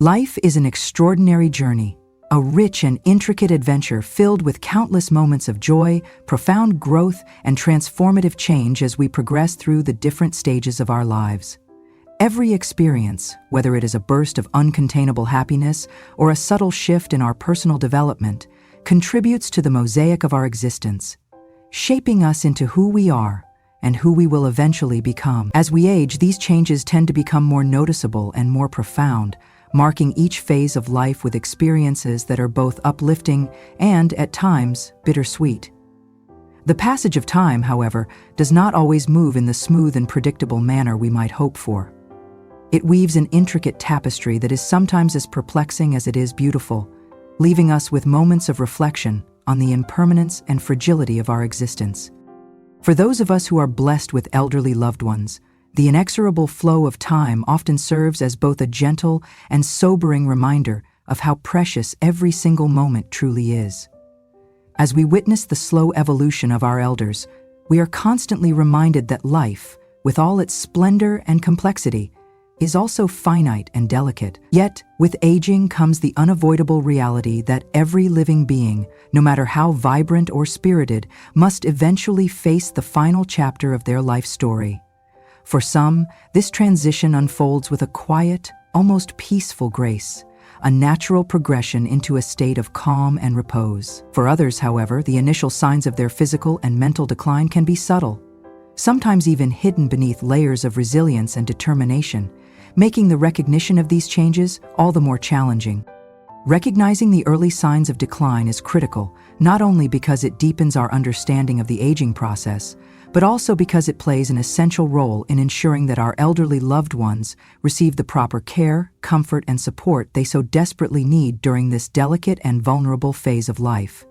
Life is an extraordinary journey, a rich and intricate adventure filled with countless moments of joy, profound growth, and transformative change as we progress through the different stages of our lives. Every experience, whether it is a burst of uncontainable happiness or a subtle shift in our personal development, contributes to the mosaic of our existence, shaping us into who we are and who we will eventually become. As we age, these changes tend to become more noticeable and more profound, marking each phase of life with experiences that are both uplifting and, at times, bittersweet. The passage of time, however, does not always move in the smooth and predictable manner we might hope for. It weaves an intricate tapestry that is sometimes as perplexing as it is beautiful, leaving us with moments of reflection on the impermanence and fragility of our existence. For those of us who are blessed with elderly loved ones, the inexorable flow of time often serves as both a gentle and sobering reminder of how precious every single moment truly is. As we witness the slow evolution of our elders, we are constantly reminded that life, with all its splendor and complexity, is also finite and delicate. Yet, with aging comes the unavoidable reality that every living being, no matter how vibrant or spirited, must eventually face the final chapter of their life story. For some, this transition unfolds with a quiet, almost peaceful grace, a natural progression into a state of calm and repose. For others, however, the initial signs of their physical and mental decline can be subtle, sometimes even hidden beneath layers of resilience and determination, making the recognition of these changes all the more challenging. Recognizing the early signs of decline is critical, not only because it deepens our understanding of the aging process, but also because it plays an essential role in ensuring that our elderly loved ones receive the proper care, comfort, and support they so desperately need during this delicate and vulnerable phase of life.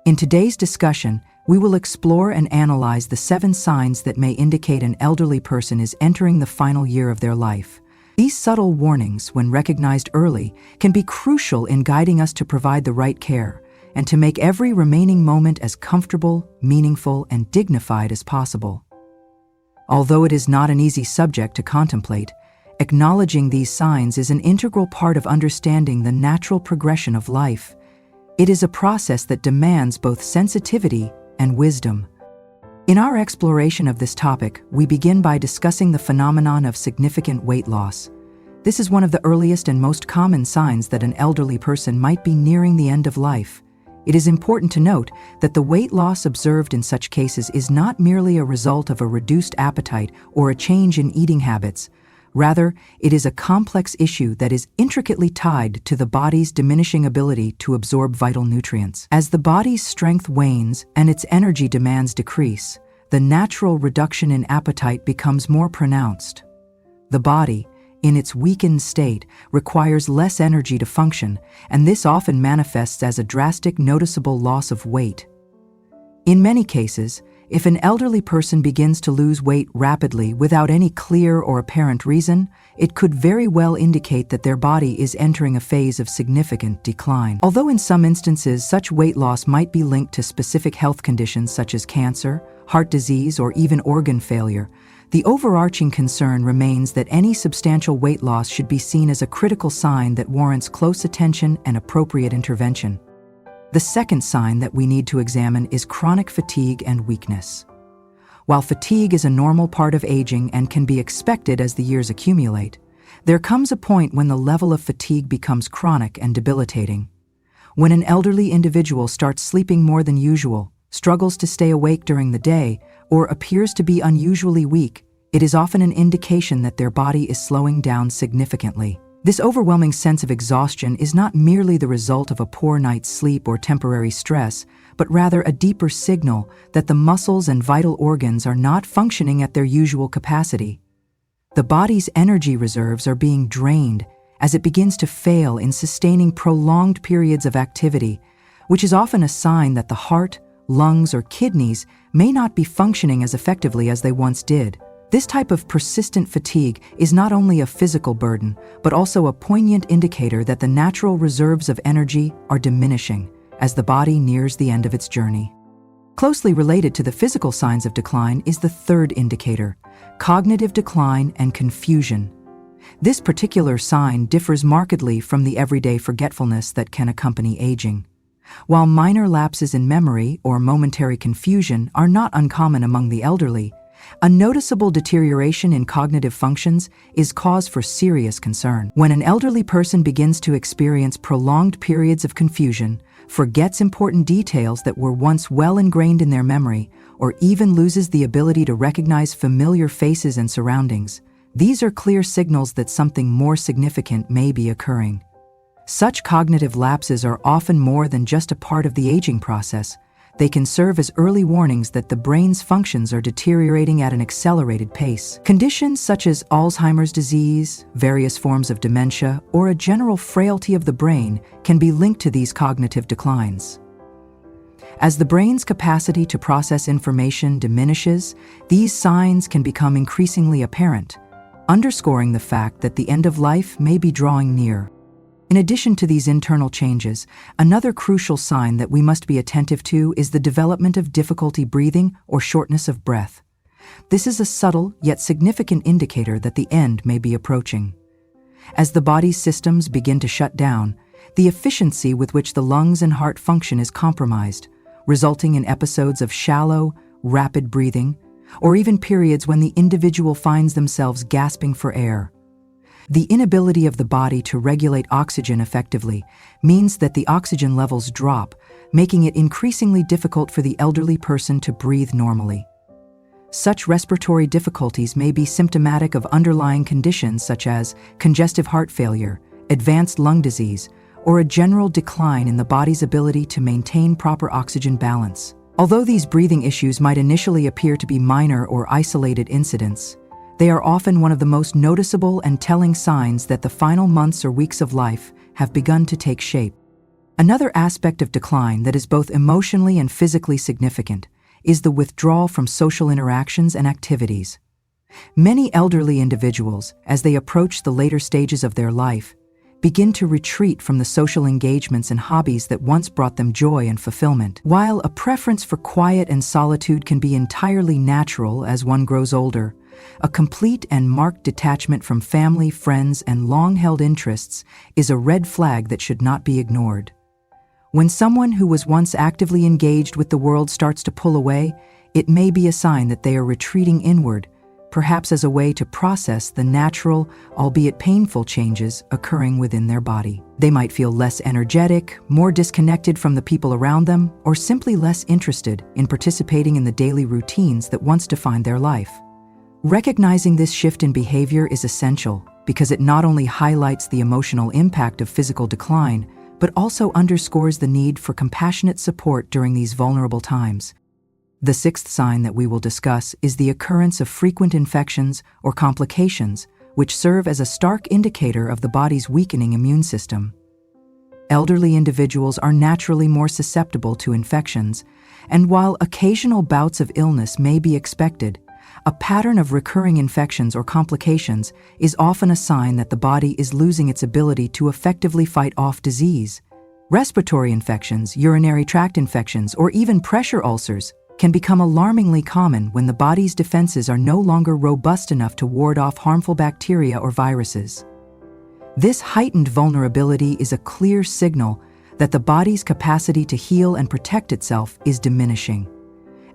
In today's discussion, we will explore and analyze the 7 signs that may indicate an elderly person is entering the final year of their life. These subtle warnings, when recognized early, can be crucial in guiding us to provide the right care and to make every remaining moment as comfortable, meaningful, and dignified as possible. Although it is not an easy subject to contemplate, acknowledging these signs is an integral part of understanding the natural progression of life. It is a process that demands both sensitivity and wisdom. In our exploration of this topic, we begin by discussing the phenomenon of significant weight loss. This is one of the earliest and most common signs that an elderly person might be nearing the end of life. It is important to note that the weight loss observed in such cases is not merely a result of a reduced appetite or a change in eating habits. Rather, it is a complex issue that is intricately tied to the body's diminishing ability to absorb vital nutrients. As the body's strength wanes and its energy demands decrease, the natural reduction in appetite becomes more pronounced. The body, in its weakened state, requires less energy to function, and this often manifests as a drastic, noticeable loss of weight. In many cases, if an elderly person begins to lose weight rapidly without any clear or apparent reason, it could very well indicate that their body is entering a phase of significant decline. Although in some instances such weight loss might be linked to specific health conditions such as cancer, heart disease, or even organ failure, the overarching concern remains that any substantial weight loss should be seen as a critical sign that warrants close attention and appropriate intervention. The second sign that we need to examine is chronic fatigue and weakness. While fatigue is a normal part of aging and can be expected as the years accumulate, there comes a point when the level of fatigue becomes chronic and debilitating. When an elderly individual starts sleeping more than usual, struggles to stay awake during the day, or appears to be unusually weak, it is often an indication that their body is slowing down significantly. This overwhelming sense of exhaustion is not merely the result of a poor night's sleep or temporary stress, but rather a deeper signal that the muscles and vital organs are not functioning at their usual capacity. The body's energy reserves are being drained as it begins to fail in sustaining prolonged periods of activity, which is often a sign that the heart, lungs, or kidneys may not be functioning as effectively as they once did. This type of persistent fatigue is not only a physical burden, but also a poignant indicator that the natural reserves of energy are diminishing as the body nears the end of its journey. Closely related to the physical signs of decline is the third indicator, cognitive decline and confusion. This particular sign differs markedly from the everyday forgetfulness that can accompany aging. While minor lapses in memory or momentary confusion are not uncommon among the elderly, a noticeable deterioration in cognitive functions is cause for serious concern. When an elderly person begins to experience prolonged periods of confusion, forgets important details that were once well ingrained in their memory, or even loses the ability to recognize familiar faces and surroundings, these are clear signals that something more significant may be occurring. Such cognitive lapses are often more than just a part of the aging process. They can serve as early warnings that the brain's functions are deteriorating at an accelerated pace. Conditions such as Alzheimer's disease, various forms of dementia, or a general frailty of the brain can be linked to these cognitive declines. As the brain's capacity to process information diminishes, these signs can become increasingly apparent, underscoring the fact that the end of life may be drawing near. In addition to these internal changes, another crucial sign that we must be attentive to is the development of difficulty breathing or shortness of breath. This is a subtle yet significant indicator that the end may be approaching. As the body's systems begin to shut down, the efficiency with which the lungs and heart function is compromised, resulting in episodes of shallow, rapid breathing, or even periods when the individual finds themselves gasping for air. The inability of the body to regulate oxygen effectively means that the oxygen levels drop, making it increasingly difficult for the elderly person to breathe normally. Such respiratory difficulties may be symptomatic of underlying conditions such as congestive heart failure, advanced lung disease, or a general decline in the body's ability to maintain proper oxygen balance. Although these breathing issues might initially appear to be minor or isolated incidents, they are often one of the most noticeable and telling signs that the final months or weeks of life have begun to take shape. Another aspect of decline that is both emotionally and physically significant is the withdrawal from social interactions and activities. Many elderly individuals, as they approach the later stages of their life, begin to retreat from the social engagements and hobbies that once brought them joy and fulfillment. While a preference for quiet and solitude can be entirely natural as one grows older, a complete and marked detachment from family, friends, and long-held interests is a red flag that should not be ignored. When someone who was once actively engaged with the world starts to pull away, it may be a sign that they are retreating inward, perhaps as a way to process the natural, albeit painful changes occurring within their body. They might feel less energetic, more disconnected from the people around them, or simply less interested in participating in the daily routines that once defined their life. Recognizing this shift in behavior is essential because it not only highlights the emotional impact of physical decline, but also underscores the need for compassionate support during these vulnerable times. The sixth sign that we will discuss is the occurrence of frequent infections or complications, which serve as a stark indicator of the body's weakening immune system. Elderly individuals are naturally more susceptible to infections, and while occasional bouts of illness may be expected, a pattern of recurring infections or complications is often a sign that the body is losing its ability to effectively fight off disease. Respiratory infections, urinary tract infections, or even pressure ulcers can become alarmingly common when the body's defenses are no longer robust enough to ward off harmful bacteria or viruses. This heightened vulnerability is a clear signal that the body's capacity to heal and protect itself is diminishing,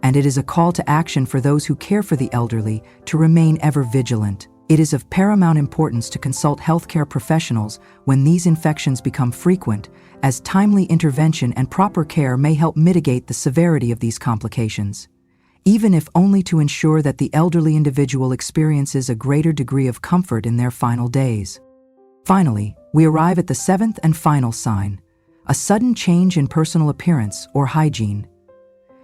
and it is a call to action for those who care for the elderly to remain ever vigilant. It is of paramount importance to consult healthcare professionals when these infections become frequent, as timely intervention and proper care may help mitigate the severity of these complications, even if only to ensure that the elderly individual experiences a greater degree of comfort in their final days. Finally, we arrive at the seventh and final sign, a sudden change in personal appearance or hygiene.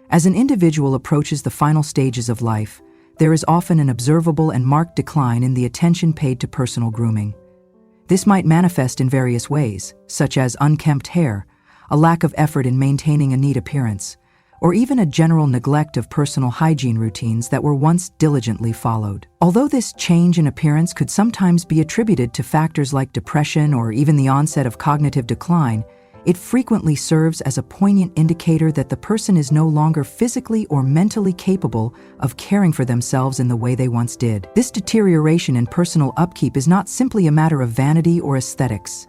As an individual approaches the final stages of life, there is often an observable and marked decline in the attention paid to personal grooming. This might manifest in various ways, such as unkempt hair, a lack of effort in maintaining a neat appearance, or even a general neglect of personal hygiene routines that were once diligently followed. Although this change in appearance could sometimes be attributed to factors like depression or even the onset of cognitive decline, It frequently serves as a poignant indicator that the person is no longer physically or mentally capable of caring for themselves in the way they once did. This deterioration in personal upkeep is not simply a matter of vanity or aesthetics.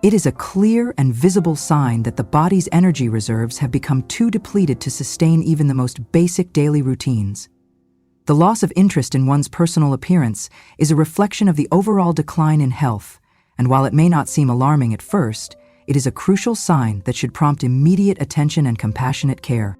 It is a clear and visible sign that the body's energy reserves have become too depleted to sustain even the most basic daily routines. The loss of interest in one's personal appearance is a reflection of the overall decline in health, and while it may not seem alarming at first, it is a crucial sign that should prompt immediate attention and compassionate care.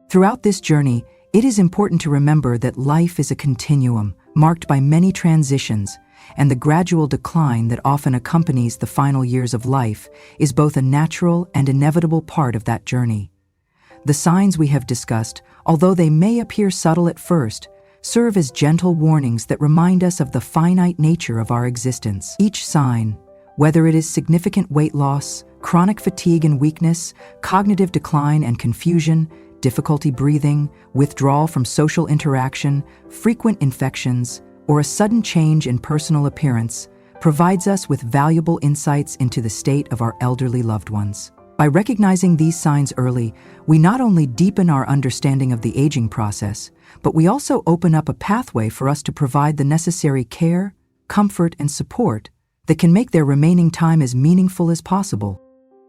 Throughout this journey, it is important to remember that life is a continuum, marked by many transitions, and the gradual decline that often accompanies the final years of life is both a natural and inevitable part of that journey. The signs we have discussed, although they may appear subtle at first, serve as gentle warnings that remind us of the finite nature of our existence. Each sign, whether it is significant weight loss, chronic fatigue and weakness, cognitive decline and confusion, difficulty breathing, withdrawal from social interaction, frequent infections, or a sudden change in personal appearance, provides us with valuable insights into the state of our elderly loved ones. By recognizing these signs early, we not only deepen our understanding of the aging process, but we also open up a pathway for us to provide the necessary care, comfort, and support that can make their remaining time as meaningful as possible.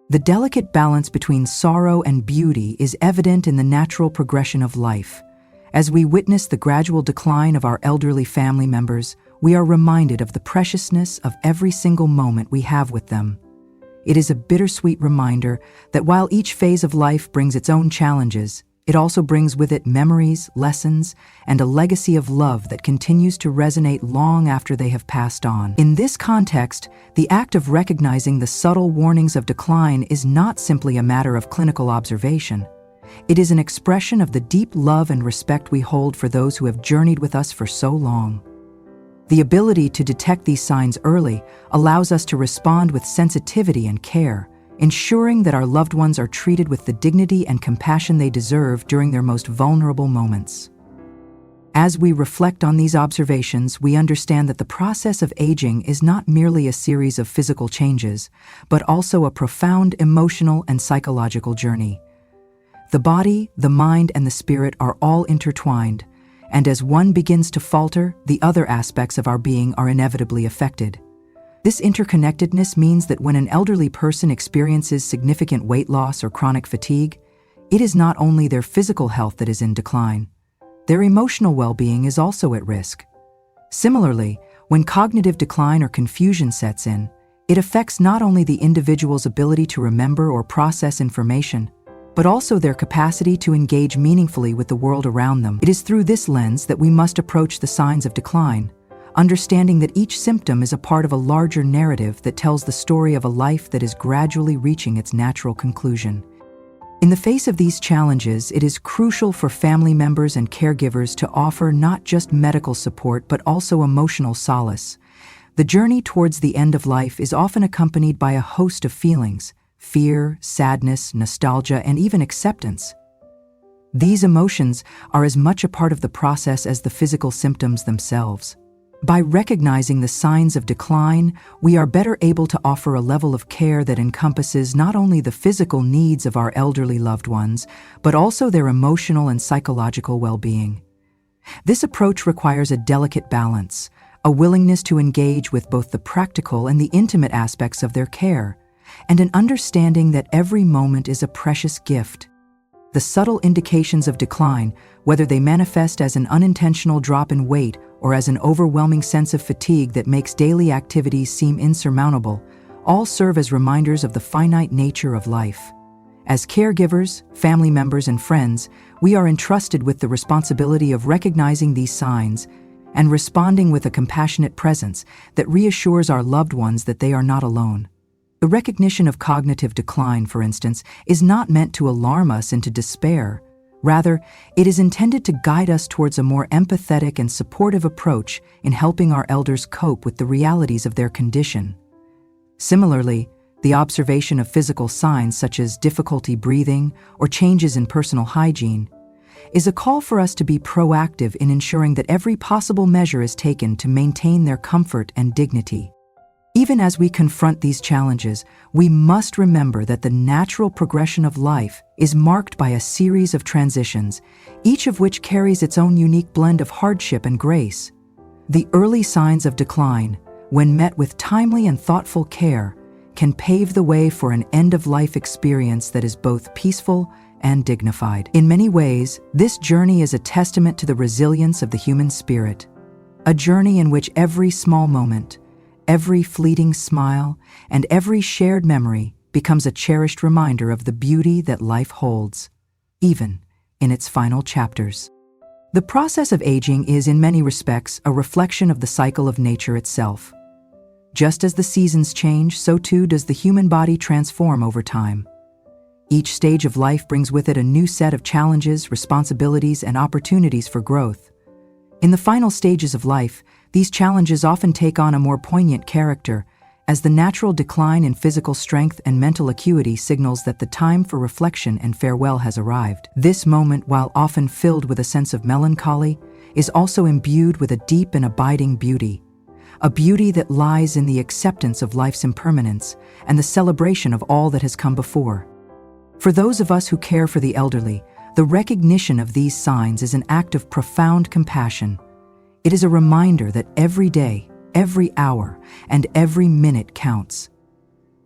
The delicate balance between sorrow and beauty is evident in the natural progression of life. As we witness the gradual decline of our elderly family members, we are reminded of the preciousness of every single moment we have with them. It is a bittersweet reminder that while each phase of life brings its own challenges, it also brings with it memories, lessons, and a legacy of love that continues to resonate long after they have passed on. In this context, the act of recognizing the subtle warnings of decline is not simply a matter of clinical observation. It is an expression of the deep love and respect we hold for those who have journeyed with us for so long. The ability to detect these signs early allows us to respond with sensitivity and care, ensuring that our loved ones are treated with the dignity and compassion they deserve during their most vulnerable moments. As we reflect on these observations, we understand that the process of aging is not merely a series of physical changes, but also a profound emotional and psychological journey. The body, the mind, and the spirit are all intertwined, and as one begins to falter, the other aspects of our being are inevitably affected. This interconnectedness means that when an elderly person experiences significant weight loss or chronic fatigue, it is not only their physical health that is in decline. Their emotional well-being is also at risk. Similarly, when cognitive decline or confusion sets in, it affects not only the individual's ability to remember or process information, but also their capacity to engage meaningfully with the world around them. It is through this lens that we must approach the signs of decline, understanding that each symptom is a part of a larger narrative that tells the story of a life that is gradually reaching its natural conclusion. In the face of these challenges, it is crucial for family members and caregivers to offer not just medical support but also emotional solace. The journey towards the end of life is often accompanied by a host of feelings: fear, sadness, nostalgia, and even acceptance. These emotions are as much a part of the process as the physical symptoms themselves. By recognizing the signs of decline, we are better able to offer a level of care that encompasses not only the physical needs of our elderly loved ones, but also their emotional and psychological well-being. This approach requires a delicate balance, a willingness to engage with both the practical and the intimate aspects of their care, and an understanding that every moment is a precious gift. The subtle indications of decline, whether they manifest as an unintentional drop in weight or as an overwhelming sense of fatigue that makes daily activities seem insurmountable, all serve as reminders of the finite nature of life. As caregivers, family members, and friends, we are entrusted with the responsibility of recognizing these signs and responding with a compassionate presence that reassures our loved ones that they are not alone. The recognition of cognitive decline, for instance, is not meant to alarm us into despair. Rather, it is intended to guide us towards a more empathetic and supportive approach in helping our elders cope with the realities of their condition. Similarly, the observation of physical signs such as difficulty breathing or changes in personal hygiene is a call for us to be proactive in ensuring that every possible measure is taken to maintain their comfort and dignity. Even as we confront these challenges, we must remember that the natural progression of life is marked by a series of transitions, each of which carries its own unique blend of hardship and grace. The early signs of decline, when met with timely and thoughtful care, can pave the way for an end-of-life experience that is both peaceful and dignified. In many ways, this journey is a testament to the resilience of the human spirit, a journey in which every small moment, every fleeting smile, and every shared memory becomes a cherished reminder of the beauty that life holds, even in its final chapters. The process of aging is, in many respects, a reflection of the cycle of nature itself. Just as the seasons change, so too does the human body transform over time. Each stage of life brings with it a new set of challenges, responsibilities, and opportunities for growth. In the final stages of life, these challenges often take on a more poignant character, as the natural decline in physical strength and mental acuity signals that the time for reflection and farewell has arrived. This moment, while often filled with a sense of melancholy, is also imbued with a deep and abiding beauty, a beauty that lies in the acceptance of life's impermanence and the celebration of all that has come before. For those of us who care for the elderly, the recognition of these signs is an act of profound compassion. It is a reminder that every day, every hour, and every minute counts.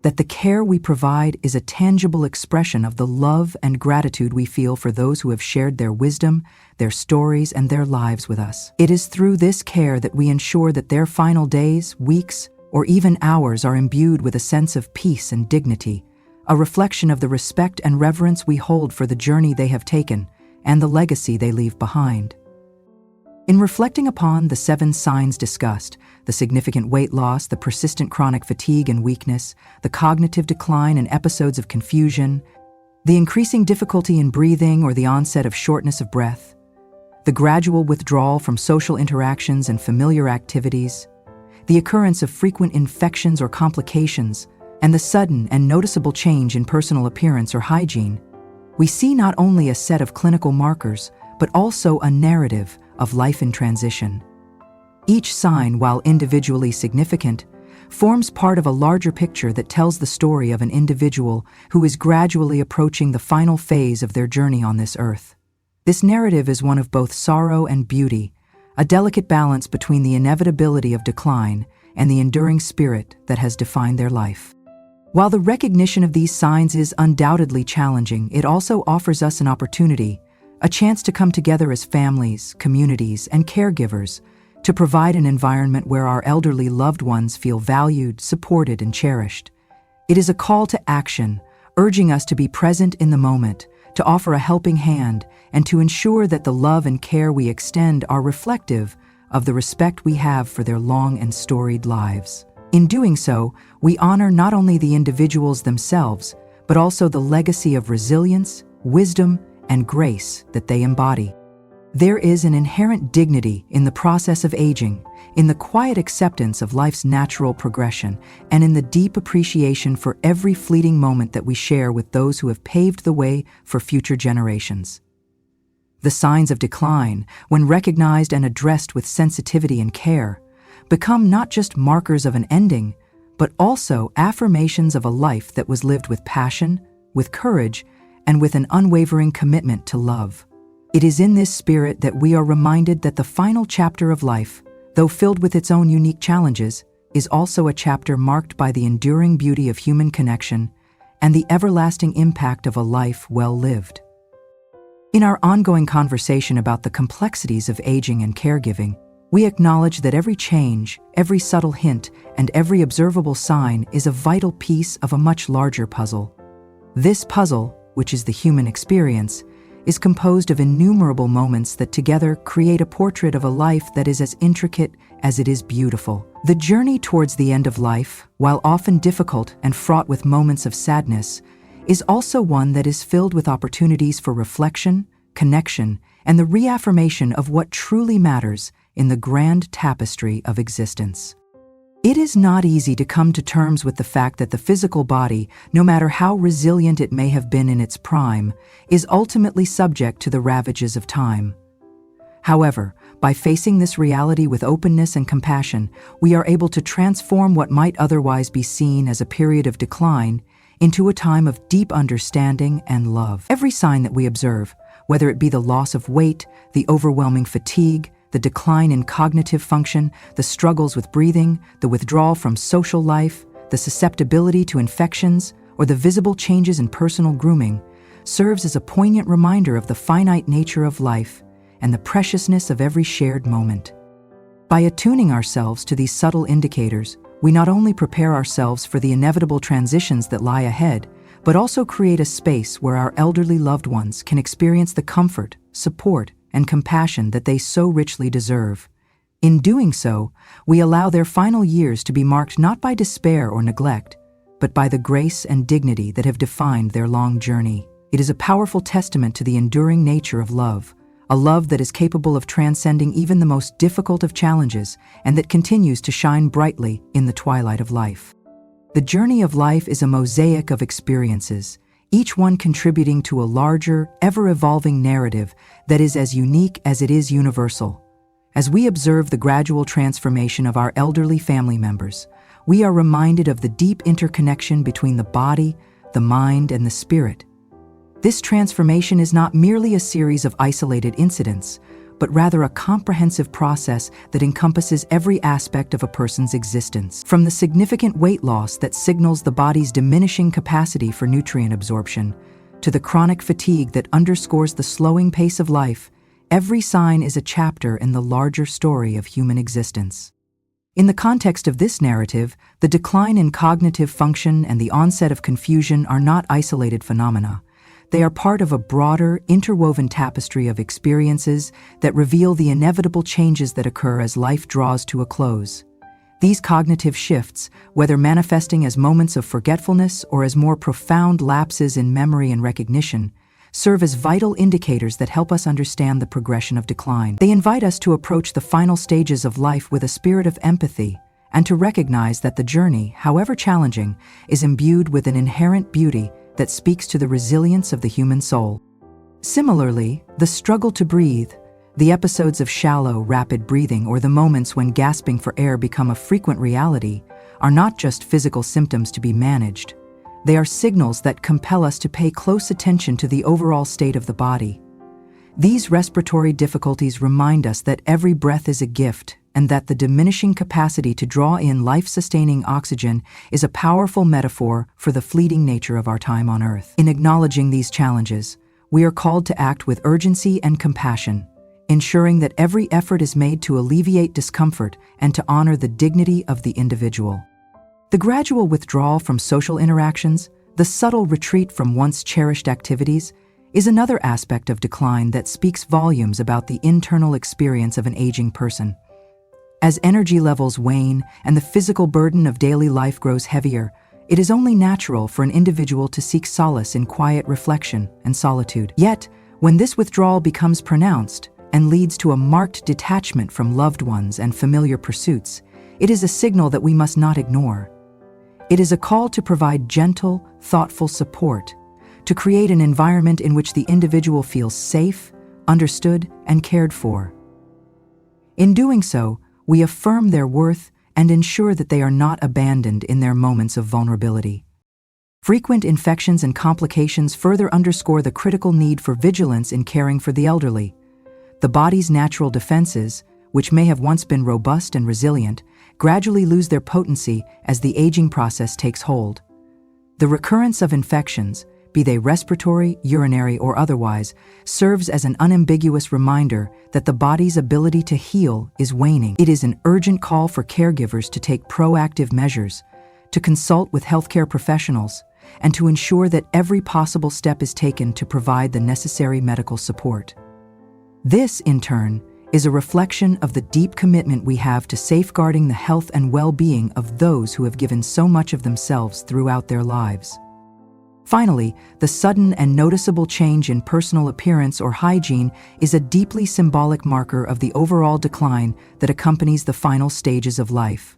That the care we provide is a tangible expression of the love and gratitude we feel for those who have shared their wisdom, their stories, and their lives with us. It is through this care that we ensure that their final days, weeks, or even hours are imbued with a sense of peace and dignity, a reflection of the respect and reverence we hold for the journey they have taken and the legacy they leave behind. In reflecting upon the 7 signs discussed, the significant weight loss, the persistent chronic fatigue and weakness, the cognitive decline and episodes of confusion, the increasing difficulty in breathing or the onset of shortness of breath, the gradual withdrawal from social interactions and familiar activities, the occurrence of frequent infections or complications, and the sudden and noticeable change in personal appearance or hygiene, we see not only a set of clinical markers, but also a narrative of life in transition. Each sign, while individually significant, forms part of a larger picture that tells the story of an individual who is gradually approaching the final phase of their journey on this earth. This narrative is one of both sorrow and beauty, a delicate balance between the inevitability of decline and the enduring spirit that has defined their life. While the recognition of these signs is undoubtedly challenging, it also offers us an opportunity, a chance to come together as families, communities, and caregivers to provide an environment where our elderly loved ones feel valued, supported, and cherished. It is a call to action, urging us to be present in the moment, to offer a helping hand, and to ensure that the love and care we extend are reflective of the respect we have for their long and storied lives. In doing so, we honor not only the individuals themselves, but also the legacy of resilience, wisdom, and grace that they embody. There is an inherent dignity in the process of aging, in the quiet acceptance of life's natural progression, and in the deep appreciation for every fleeting moment that we share with those who have paved the way for future generations. The signs of decline, when recognized and addressed with sensitivity and care, become not just markers of an ending, but also affirmations of a life that was lived with passion, with courage, and with an unwavering commitment to love. It is in this spirit that we are reminded that the final chapter of life, though filled with its own unique challenges, is also a chapter marked by the enduring beauty of human connection and the everlasting impact of a life well lived. In our ongoing conversation about the complexities of aging and caregiving, we acknowledge that every change, every subtle hint, and every observable sign is a vital piece of a much larger puzzle. This puzzle, which is the human experience, is composed of innumerable moments that together create a portrait of a life that is as intricate as it is beautiful. The journey towards the end of life, while often difficult and fraught with moments of sadness, is also one that is filled with opportunities for reflection, connection, and the reaffirmation of what truly matters in the grand tapestry of existence. It is not easy to come to terms with the fact that the physical body, no matter how resilient it may have been in its prime, is ultimately subject to the ravages of time. However, By facing this reality with openness and compassion, we are able to transform what might otherwise be seen as a period of decline into a time of deep understanding and love. Every sign that we observe, whether it be the loss of weight, the overwhelming fatigue, the decline in cognitive function, the struggles with breathing, the withdrawal from social life, the susceptibility to infections, or the visible changes in personal grooming, serves as a poignant reminder of the finite nature of life and the preciousness of every shared moment. By attuning ourselves to these subtle indicators, we not only prepare ourselves for the inevitable transitions that lie ahead, but also create a space where our elderly loved ones can experience the comfort, support, and compassion that they so richly deserve. In doing so, we allow their final years to be marked not by despair or neglect, but by the grace and dignity that have defined their long journey. It is a powerful testament to the enduring nature of love, a love that is capable of transcending even the most difficult of challenges and that continues to shine brightly in the twilight of life. The journey of life is a mosaic of experiences, each one contributing to a larger, ever-evolving narrative that is as unique as it is universal. As we observe the gradual transformation of our elderly family members, we are reminded of the deep interconnection between the body, the mind, and the spirit. This transformation is not merely a series of isolated incidents, but rather a comprehensive process that encompasses every aspect of a person's existence. From the significant weight loss that signals the body's diminishing capacity for nutrient absorption, to the chronic fatigue that underscores the slowing pace of life, every sign is a chapter in the larger story of human existence. In the context of this narrative, the decline in cognitive function and the onset of confusion are not isolated phenomena. They are part of a broader, interwoven tapestry of experiences that reveal the inevitable changes that occur as life draws to a close. These cognitive shifts, whether manifesting as moments of forgetfulness or as more profound lapses in memory and recognition, serve as vital indicators that help us understand the progression of decline. They invite us to approach the final stages of life with a spirit of empathy and to recognize that the journey, however challenging, is imbued with an inherent beauty that speaks to the resilience of the human soul. Similarly, the struggle to breathe, the episodes of shallow, rapid breathing, or the moments when gasping for air become a frequent reality, are not just physical symptoms to be managed. They are signals that compel us to pay close attention to the overall state of the body. These respiratory difficulties remind us that every breath is a gift, and that the diminishing capacity to draw in life-sustaining oxygen is a powerful metaphor for the fleeting nature of our time on Earth. In acknowledging these challenges, we are called to act with urgency and compassion, ensuring that every effort is made to alleviate discomfort and to honor the dignity of the individual. The gradual withdrawal from social interactions, the subtle retreat from once cherished activities, is another aspect of decline that speaks volumes about the internal experience of an aging person. As energy levels wane and the physical burden of daily life grows heavier, it is only natural for an individual to seek solace in quiet reflection and solitude. Yet, when this withdrawal becomes pronounced and leads to a marked detachment from loved ones and familiar pursuits, it is a signal that we must not ignore. It is a call to provide gentle, thoughtful support, to create an environment in which the individual feels safe, understood, and cared for. In doing so, we affirm their worth and ensure that they are not abandoned in their moments of vulnerability. Frequent infections and complications further underscore the critical need for vigilance in caring for the elderly. The body's natural defenses, which may have once been robust and resilient, gradually lose their potency as the aging process takes hold. The recurrence of infections, be they respiratory, urinary, or otherwise, serves as an unambiguous reminder that the body's ability to heal is waning. It is an urgent call for caregivers to take proactive measures, to consult with healthcare professionals, and to ensure that every possible step is taken to provide the necessary medical support. This, in turn, is a reflection of the deep commitment we have to safeguarding the health and well-being of those who have given so much of themselves throughout their lives. Finally, the sudden and noticeable change in personal appearance or hygiene is a deeply symbolic marker of the overall decline that accompanies the final stages of life.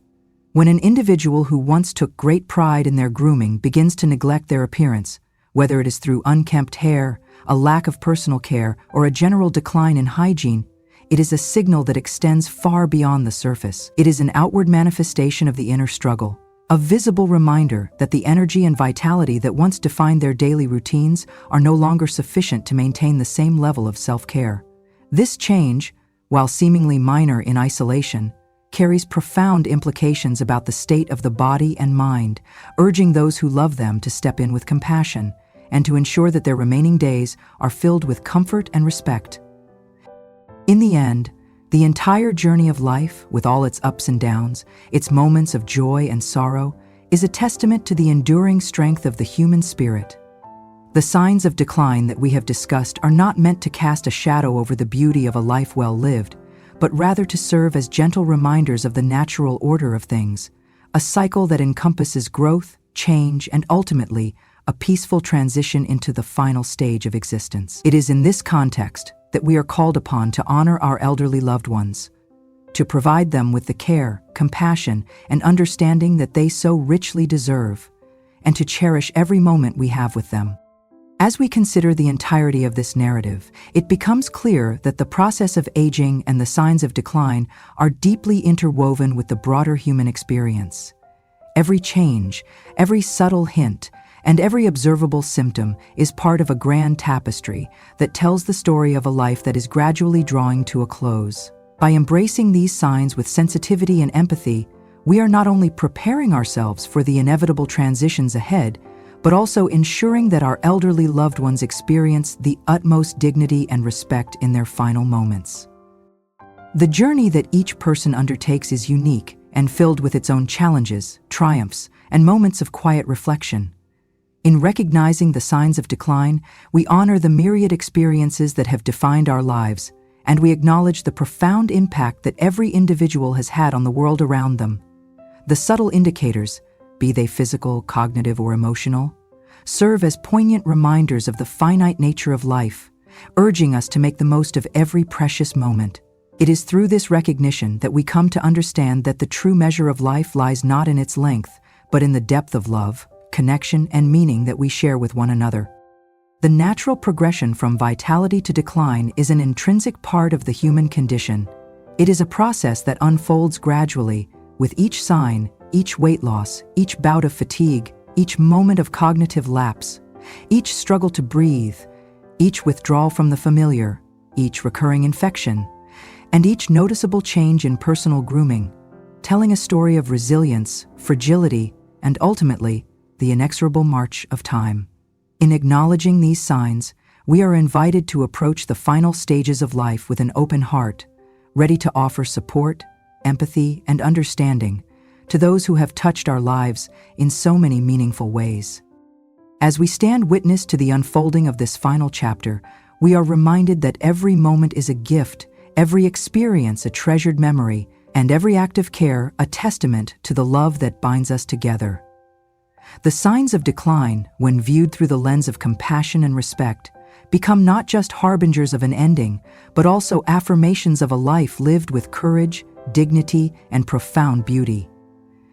When an individual who once took great pride in their grooming begins to neglect their appearance, whether it is through unkempt hair, a lack of personal care, or a general decline in hygiene, it is a signal that extends far beyond the surface. It is an outward manifestation of the inner struggle, a visible reminder that the energy and vitality that once defined their daily routines are no longer sufficient to maintain the same level of self-care. This change, while seemingly minor in isolation, carries profound implications about the state of the body and mind, urging those who love them to step in with compassion and to ensure that their remaining days are filled with comfort and respect. In the end, the entire journey of life, with all its ups and downs, its moments of joy and sorrow, is a testament to the enduring strength of the human spirit. The signs of decline that we have discussed are not meant to cast a shadow over the beauty of a life well lived, but rather to serve as gentle reminders of the natural order of things, a cycle that encompasses growth, change, and ultimately, a peaceful transition into the final stage of existence. It is in this context that we are called upon to honor our elderly loved ones, to provide them with the care, compassion, and understanding that they so richly deserve, and to cherish every moment we have with them. As we consider the entirety of this narrative, it becomes clear that the process of aging and the signs of decline are deeply interwoven with the broader human experience. Every change, every subtle hint, and every observable symptom is part of a grand tapestry that tells the story of a life that is gradually drawing to a close. By embracing these signs with sensitivity and empathy, we are not only preparing ourselves for the inevitable transitions ahead, but also ensuring that our elderly loved ones experience the utmost dignity and respect in their final moments. The journey that each person undertakes is unique and filled with its own challenges, triumphs, and moments of quiet reflection. In recognizing the signs of decline, we honor the myriad experiences that have defined our lives, and we acknowledge the profound impact that every individual has had on the world around them. The subtle indicators, be they physical, cognitive, or emotional, serve as poignant reminders of the finite nature of life, urging us to make the most of every precious moment. It is through this recognition that we come to understand that the true measure of life lies not in its length, but in the depth of love, connection, and meaning that we share with one another. The natural progression from vitality to decline is an intrinsic part of the human condition. It is a process that unfolds gradually, with each sign, each weight loss, each bout of fatigue, each moment of cognitive lapse, each struggle to breathe, each withdrawal from the familiar, each recurring infection, and each noticeable change in personal grooming, telling a story of resilience, fragility, and ultimately, the inexorable march of time. In acknowledging these signs, we are invited to approach the final stages of life with an open heart, ready to offer support, empathy, and understanding to those who have touched our lives in so many meaningful ways. As we stand witness to the unfolding of this final chapter, we are reminded that every moment is a gift, every experience a treasured memory, and every act of care a testament to the love that binds us together. The signs of decline, when viewed through the lens of compassion and respect, become not just harbingers of an ending, but also affirmations of a life lived with courage, dignity, and profound beauty.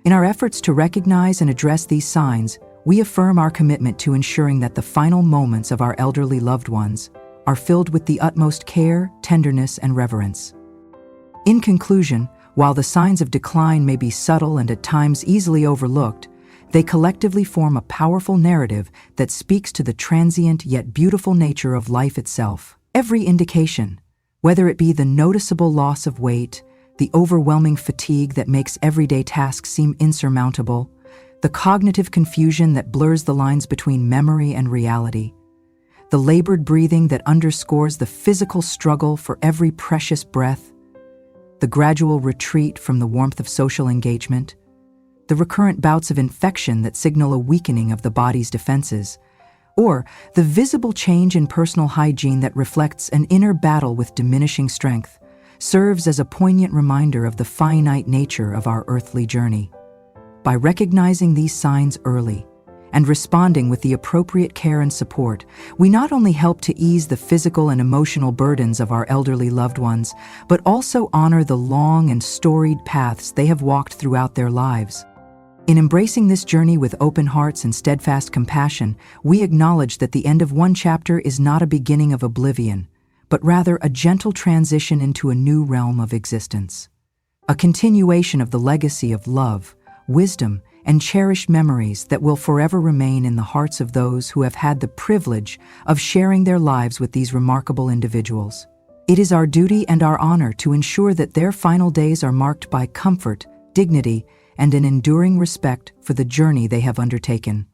In our efforts to recognize and address these signs, we affirm our commitment to ensuring that the final moments of our elderly loved ones are filled with the utmost care, tenderness, and reverence. In conclusion, while the signs of decline may be subtle and at times easily overlooked, they collectively form a powerful narrative that speaks to the transient yet beautiful nature of life itself. Every indication, whether it be the noticeable loss of weight, the overwhelming fatigue that makes everyday tasks seem insurmountable, the cognitive confusion that blurs the lines between memory and reality, the labored breathing that underscores the physical struggle for every precious breath, the gradual retreat from the warmth of social engagement, the recurrent bouts of infection that signal a weakening of the body's defenses, or the visible change in personal hygiene that reflects an inner battle with diminishing strength, serves as a poignant reminder of the finite nature of our earthly journey. By recognizing these signs early and responding with the appropriate care and support, we not only help to ease the physical and emotional burdens of our elderly loved ones, but also honor the long and storied paths they have walked throughout their lives. In embracing this journey with open hearts and steadfast compassion, we acknowledge that the end of one chapter is not a beginning of oblivion, but rather a gentle transition into a new realm of existence. A continuation of the legacy of love, wisdom, and cherished memories that will forever remain in the hearts of those who have had the privilege of sharing their lives with these remarkable individuals. It is our duty and our honor to ensure that their final days are marked by comfort, dignity, and an enduring respect for the journey they have undertaken.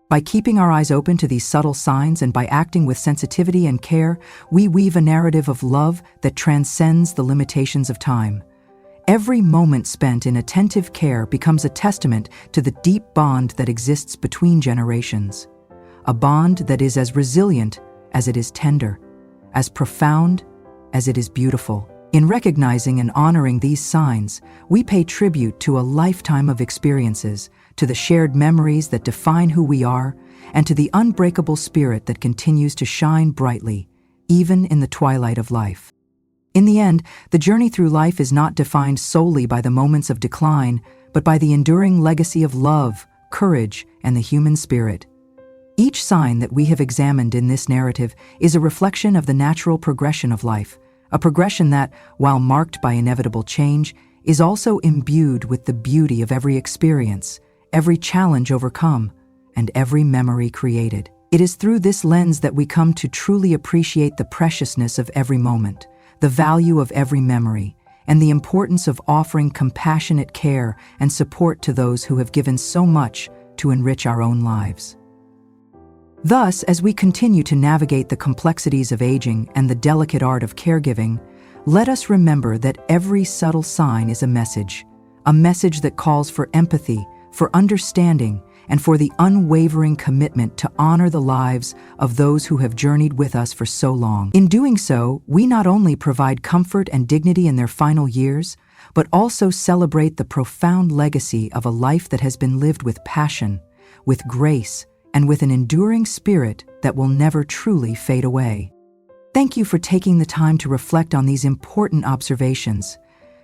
By keeping our eyes open to these subtle signs and by acting with sensitivity and care, we weave a narrative of love that transcends the limitations of time. Every moment spent in attentive care becomes a testament to the deep bond that exists between generations. A bond that is as resilient as it is tender, as profound as it is beautiful. In recognizing and honoring these signs, we pay tribute to a lifetime of experiences, to the shared memories that define who we are, and to the unbreakable spirit that continues to shine brightly, even in the twilight of life. In the end, the journey through life is not defined solely by the moments of decline, but by the enduring legacy of love, courage, and the human spirit. Each sign that we have examined in this narrative is a reflection of the natural progression of life, a progression that, while marked by inevitable change, is also imbued with the beauty of every experience, every challenge overcome, and every memory created. It is through this lens that we come to truly appreciate the preciousness of every moment, the value of every memory, and the importance of offering compassionate care and support to those who have given so much to enrich our own lives. Thus, as we continue to navigate the complexities of aging and the delicate art of caregiving, let us remember that every subtle sign is a message that calls for empathy, for understanding, and for the unwavering commitment to honor the lives of those who have journeyed with us for so long. In doing so, we not only provide comfort and dignity in their final years, but also celebrate the profound legacy of a life that has been lived with passion, with grace, and with an enduring spirit that will never truly fade away. Thank you for taking the time to reflect on these important observations.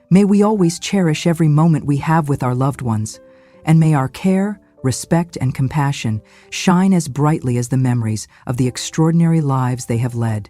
May we always cherish every moment we have with our loved ones, and may our care, respect, and compassion shine as brightly as the memories of the extraordinary lives they have led.